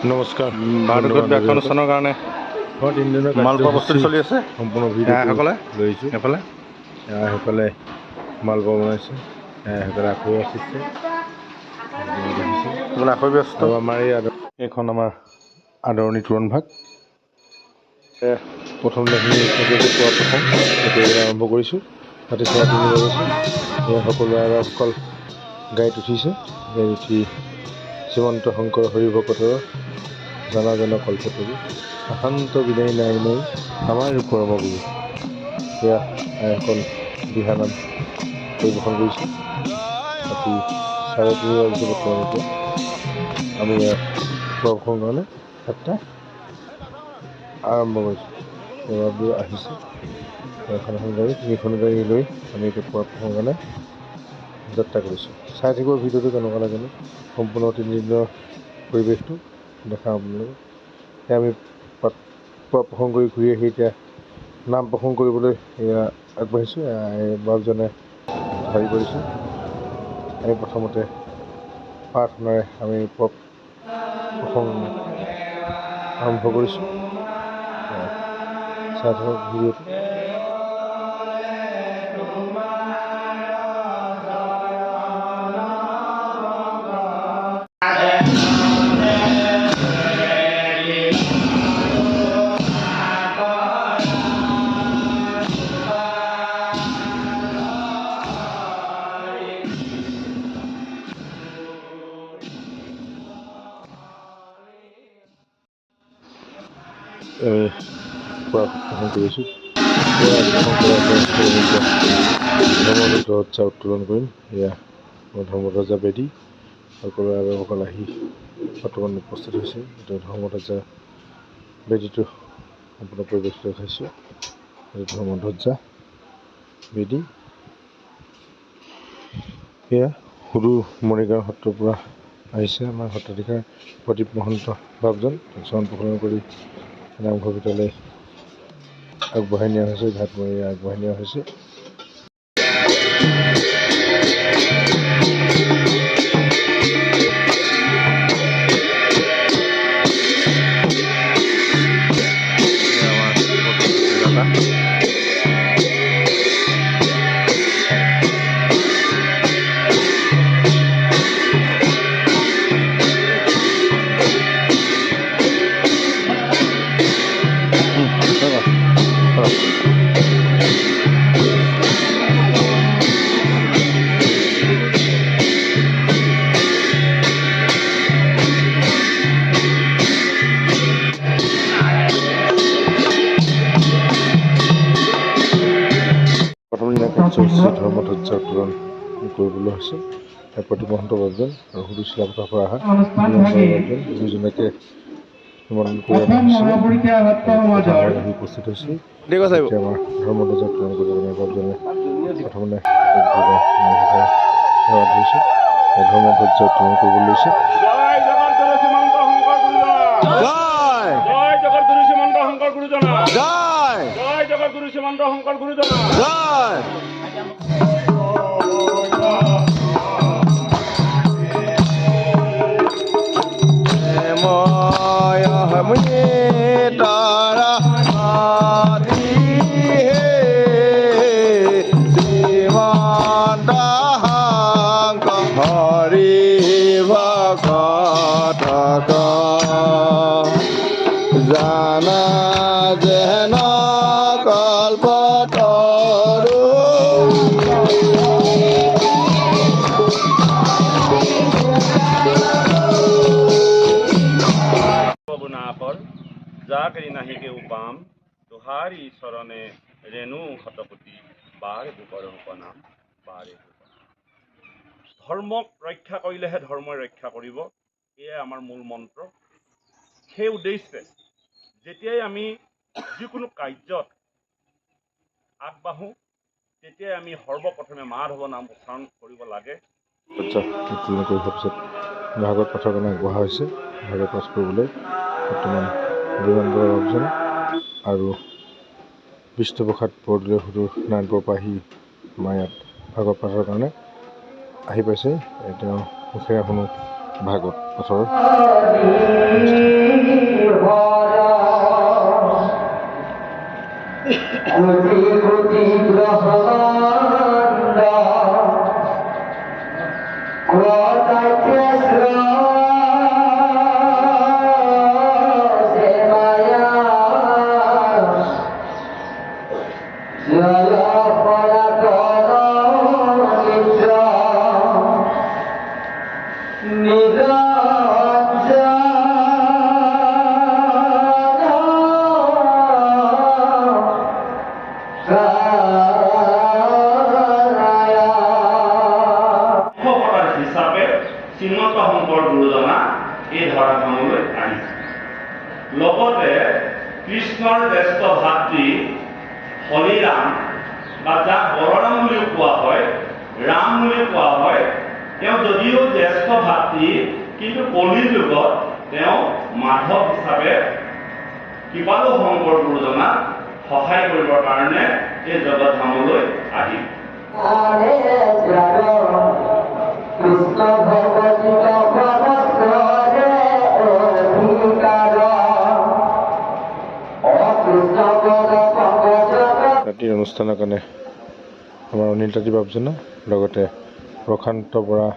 নমস্কাৰ। ভাৰতগত ব্যাখ্যানুষ্ঠানৰ কাৰণে মই 3 দিনৰ মালপোৱা প্ৰস্তুতি চলি আছে। সম্পূৰ্ণ ভিডিঅ'সকলে লৈছোঁ। এইফালে সেইফালে মালপোৱা বনাইছে, সেইফালে আখৈ ৰাখিছে, আখৈ ব্যস্ত। আৰু আমাৰ এইখন আমাৰ আদৰণি তোৰণ ভাগ। প্ৰথম দিনাখিনি পোৱা প্ৰথম কৰিবলৈ আৰম্ভ কৰিছোঁ। ৰাতি 3:30 বাজিছে। সকলোৱে আৰু অকল গাড়ীত উঠিছে। গাড়ীত উঠি শ্ৰীমন্ত শংকৰ হৰিভকতৰ জানা জানা কল্পতৰু শান্ত বিদায় নাই নাই আমাৰ পৰমগুৰু, সেয়া আইসকল দিহানাম পৰিৱেশন কৰিছে। ৰাতি 3:30 বাজিছে বৰ্তমানকৈ। আমি প্ৰৱেশৰ কাৰণে যাত্ৰা আৰম্ভ কৰিছোঁ। সেৱাবোৰ আহিছে এখন এখন গাড়ী, 3খন গাড়ী লৈ আমি এতিয়া প্ৰৱেশৰ কাৰণে যাত্ৰা কৰিছোঁ। চাই থাকিব ভিডিঅ'টো কেনেকুৱা লাগেনে, সম্পূৰ্ণ 3 দিনৰ পৰিৱেশটো দেখাওঁ আপোনালোকক। এতিয়া আমি প্ৰসংগ কৰি ঘূৰি আহি এতিয়া নাম প্ৰসংগ কৰিবলৈ আগবাঢ়িছোঁ। বাপজনে হেৰি কৰিছোঁ। আমি প্ৰথমতে প্ৰাৰ্থনাৰে আমি প্ৰসংগ আৰম্ভ কৰিছোঁ। চাই থাকক ভিডিঅ'টো। প্ৰসংগ কৰিছোঁ। ধৰ্মধ্বজা উত্তোলন কৰিম। এয়া ধৰ্মধ্বজা বেদী। সকলোৱে আৰু অকল আহি বৰ্তমান উপস্থিত হৈছে। এইটো ধৰ্মধ্বজা বেদীটো সম্পূৰ্ণ পৰিৱেশিত দেখাইছোঁ। এইটো ধৰ্মধ্বজা বেদী। এয়া সুদূৰ মৰিগাঁও সত্ৰৰ পৰা আহিছে আমাৰ সত্ৰাধিকাৰ প্ৰদীপ মহন্ত বাপজন। চৰণ প্ৰসন্ন কৰি নামঘৰ ভিতৰলৈ আগবঢ়াই নিয়া হৈছে, ঘাটমূৰী আগবঢ়াই নিয়া হৈছে। ধৰ্মধ্বজা উত্তোলন কৰিবলৈ হৈছে। প্ৰদীপ মহন্ত বাপজন আৰু সুদূৰ চিলাপথাৰ পৰা অহা বাপজন, দুয়োজনকে নিমন্ত্ৰণ কৰি অনা হৈছিলে। আহি উপস্থিত হৈছিল। এতিয়া আমাৰ ধৰ্মধ্বজা উত্তোলন কৰিবলৈ বাপজনে প্ৰথমে সেৱা ধৰিছে। ধৰ্মধ্বজা উত্তোলন কৰিবলৈ লৈছে। জানা যেন কল্পতৰু যাক নাহিকে উপাম তোহাৰি চৰণে ৰেণু শতপতি বাৰে নাম বাৰে। ধৰ্মক ৰক্ষা কৰিলেহে ধৰ্মই ৰক্ষা কৰিব, এয়াই আমাৰ মূল মন্ত্ৰ। সেই উদ্দেশ্যে যেতিয়াই আমি যিকোনো কাৰ্যত আগবাঢ়োঁ তেতিয়াই আমি সৰ্বপ্ৰথমে মাধৱ নাম উচ্চাৰণ কৰিব লাগে। উত্তোলন কৰি হোৱাৰ পিছত ভাগৱত পাঠৰ কাৰণে আগবঢ়া হৈছে। ভাগৱত পাঠ কৰিবলৈ বৰ্তমান বিমান বৰা বাপজন আৰু বিষ্ণুপ্ৰসাদ বৰদলৈ সুদূৰ নাৰায়ণপুৰৰ পৰা আহি আমাৰ ইয়াত ভাগৱত পাঠৰ কাৰণে আহি পাইছে। তেওঁ মুখেৰে শুনো ভাগৱত পাঠৰ ধামলৈ আহিছে। লগতে কৃষ্ণৰ জ্যেষ্ঠ ভাতৃ হৰিৰাম বা যাক বলৰাম বুলিও কোৱা হয়, ৰাম বুলিও কোৱা হয়, তেওঁ যদিও জ্যেষ্ঠ ভাতৃ কিন্তু কলিৰ যুগত তেওঁ মাধৱ হিচাপে কৃপালু শংকৰ গুৰুজনাক সহায় কৰিবৰ কাৰণে এই জগতধামলৈ আহিল। ৰাতিৰ অনুষ্ঠানৰ কাৰণে আমাৰ অনিল তাঁতী বাপজনা লগতে প্ৰশান্ত বৰা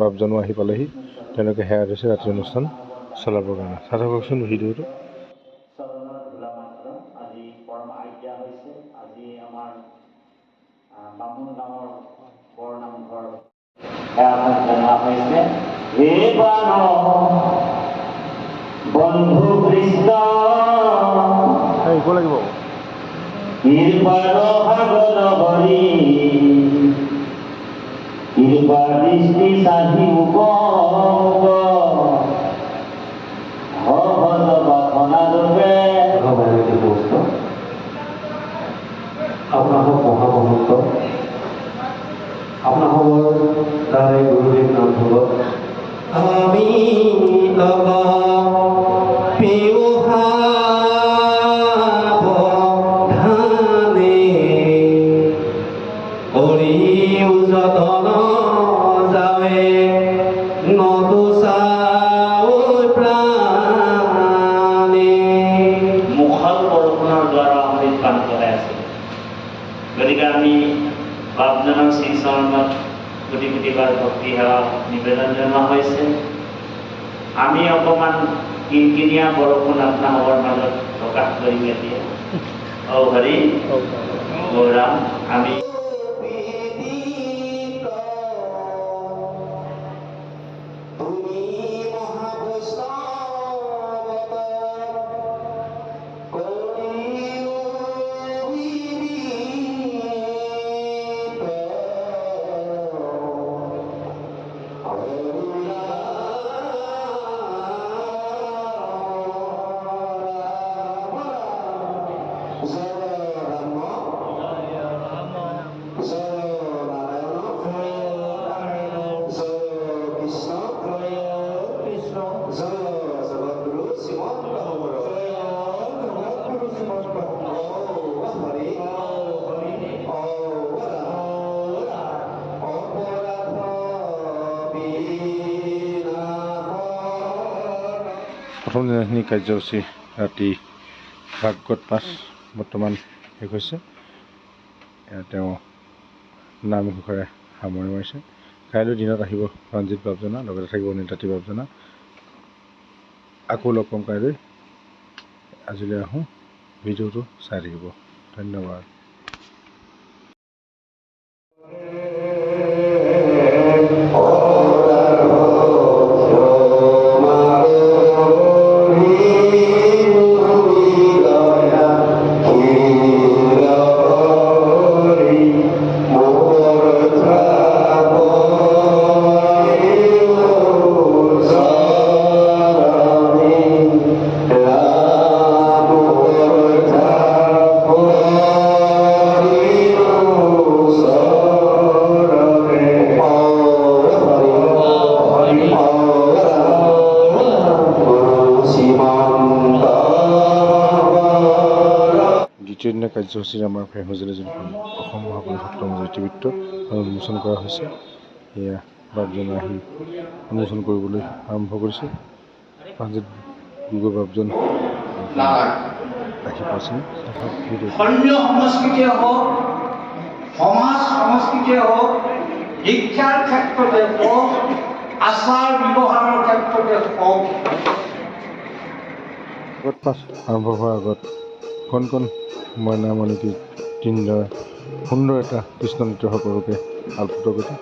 বাপজনো আহি পালেহি। তেওঁলোকে সেৱা দিছে ৰাতিৰ অনুষ্ঠান চলাবৰ কাৰণে। চাই থাককচোন ভিডিঅ'টো। আজি পৰম আজ্ঞা হৈছে। আজি আমাৰ বামুণ গাঁৱৰ বৰ নামঘৰ জনোৱা হৈছে। হে বন্ধু কৃষ্ণ আহিব লাগিব কৃপাৰ সাগৰ হৰি কৃপা দৃষ্টি সাধি আপোনালোক মহামহন্ত আপোনালোকৰ তাৰে গুৰুদেৱ নামঘৰত আমি গতিকে আমি বাপজনক শ্ৰীচৰণত কোটি কোটিবাৰ ভক্তি সেৱা নিবেদন জনোৱা হৈছে। আমি অকণমান কিনকিনীয়া বৰষুণ আপোনালোকৰ মাজত প্ৰকাশ কৰিম এতিয়া। হৰি গৌৰাম আমি প্ৰথম দিনাখিনি কাৰ্যসূচী ৰাতি ভাগৱত পাঠ বৰ্তমান শেষ হৈছে। তেওঁ নামঘোষাৰে সামৰণি মাৰিছে। কাইলৈ দিনত আহিব ৰঞ্জিত বাপজনা, লগতে থাকিব অনিল তাঁতী বাপজনা। আকৌ লগ পাম কাইলৈ। আজিলৈ আহোঁ, ভিডিঅ'টো চাই থাকিব। ধন্যবাদ। দ্বিতীয় দিনা কাৰ্যসূচীত আমাৰ ফেহুজেলে যোনখন অসম মহাপৰিষদৰ ইতিবৃত্ত উন্মোচন কৰা হৈছে, সেয়া বাপজনে আহি উন্মোচন কৰিবলৈ আৰম্ভ কৰিছে। ৰঞ্জিত গগৈ বাপজন আহি পাইছে। ধৰ্মীয় সংস্কৃতিয়ে হওক, সমাজ সংস্কৃতিয়ে হওক, শিক্ষাৰ ক্ষেত্ৰতে হওক, আচাৰ ব্যৱহাৰৰ ক্ষেত্ৰতে হওক, আৰম্ভ হোৱাৰ আগত কণ কণ মইনা মণিকী তিনিদৰে সুন্দৰ এটা কৃষ্ণ নৃত্য সকলোকে আলপুত কৰি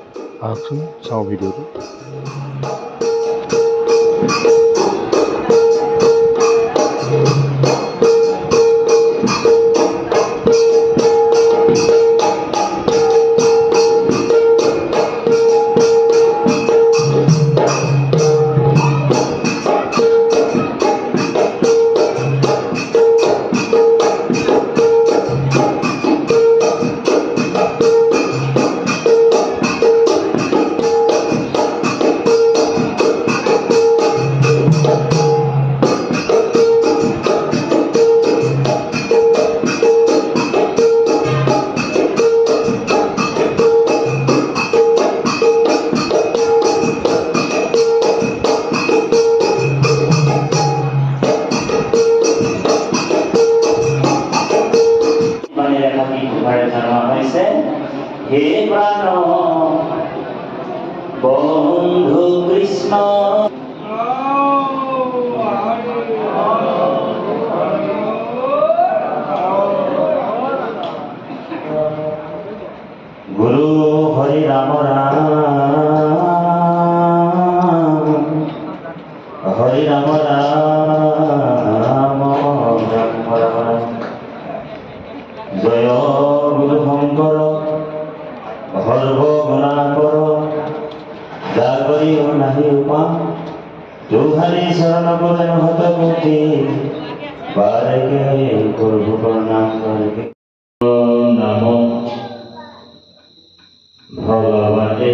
আহকচোন চাওঁ ভিডিঅ'টো। রাম রাম রাম জয় গুরু শঙ্কর সর্বগুণাকর জাগরিও নাহি উপা চৌধারি শরণ করে হত মুক্তি বারেকে প্রভু প্রণাম করে নমো ভগবতে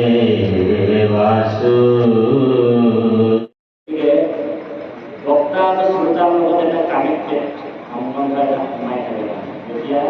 বাসু বক্তা আৰু শ্ৰোতাৰ লগত এটা কানেক্টেড সম্বন্ধ এটা সোমাই থাকিব তেতিয়া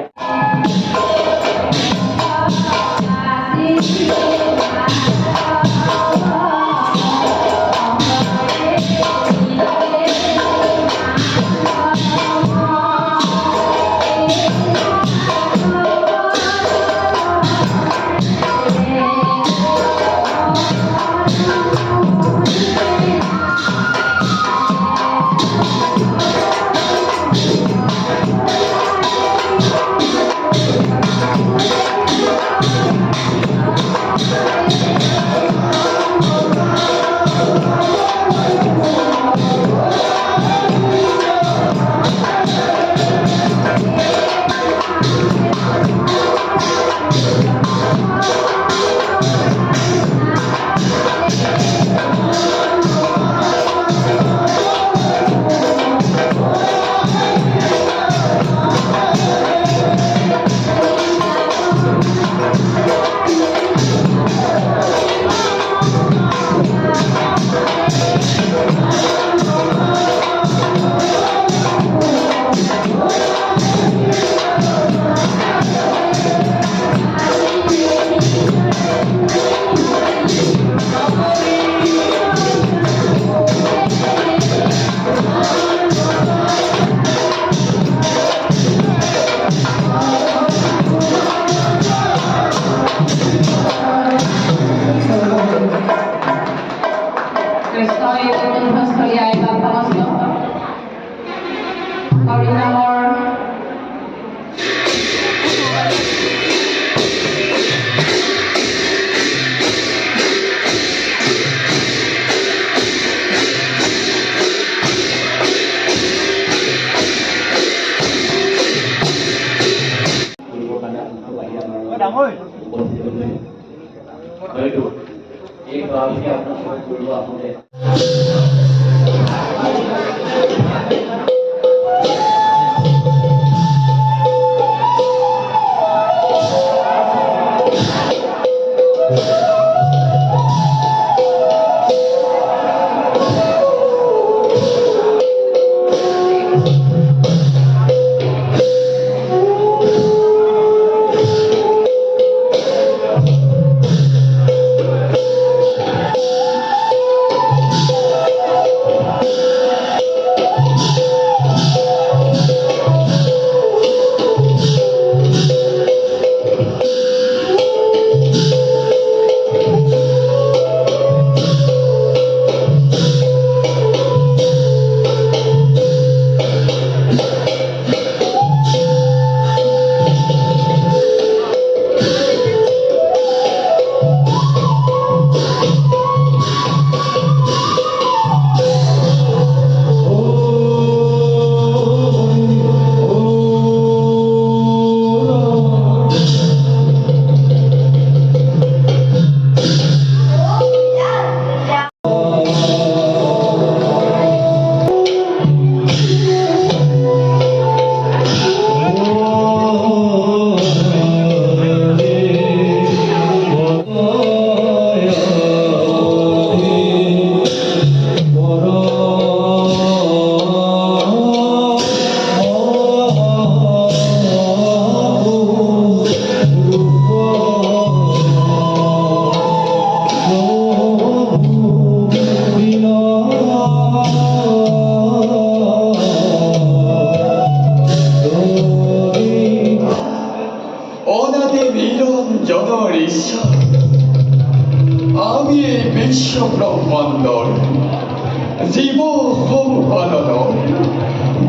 জীব সম্পাদন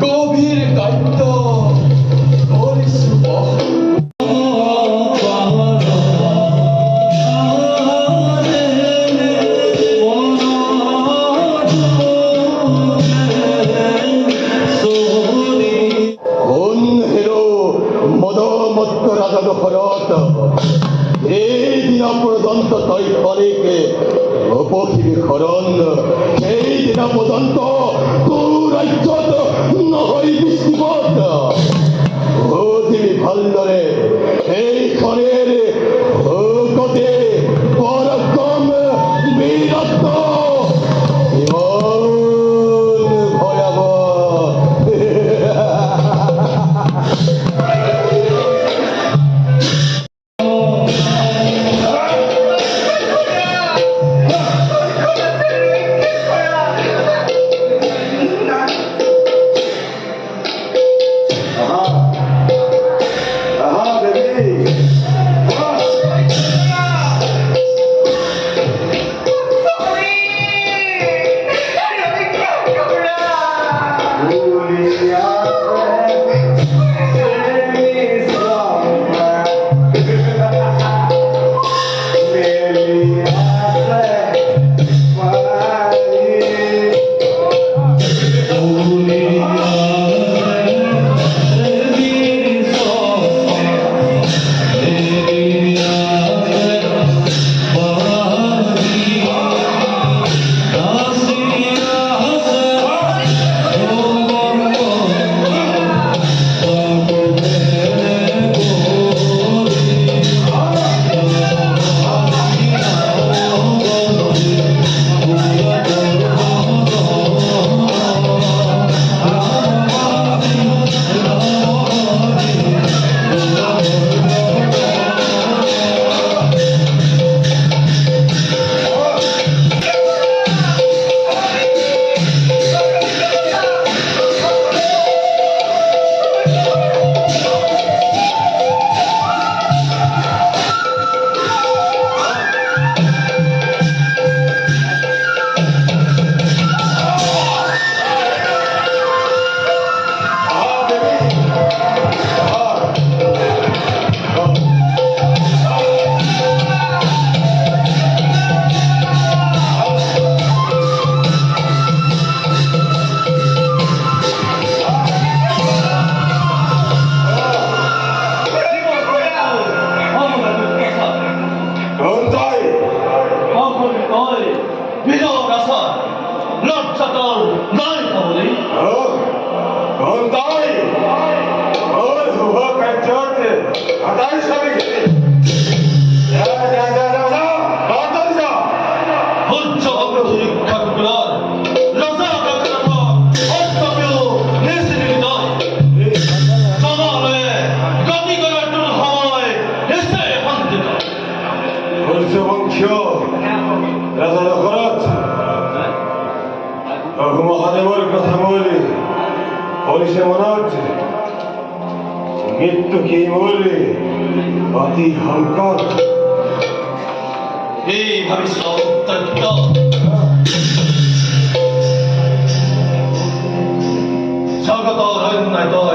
গভীর দায়িত্ব কৰিছো পৰ্যন্ত তৈখনিকে উপশীল শৰণ সেইদিনা পৰ্যন্ত তোৰ ৰাজ্যত নহয় বৃষ্টিপাত বুজিবি ভালদৰে সেইখনেৰ ভকতে পৰাক্ৰম বীৰত্ব ইমান ভয়াৱহ মহাদেৱৰ কথা মৌলি কৰিছে মনত মৃত্যু কি মৌলি অতি সংকট এই ভাবিছ অত্যন্ত জগতৰ অন্যায়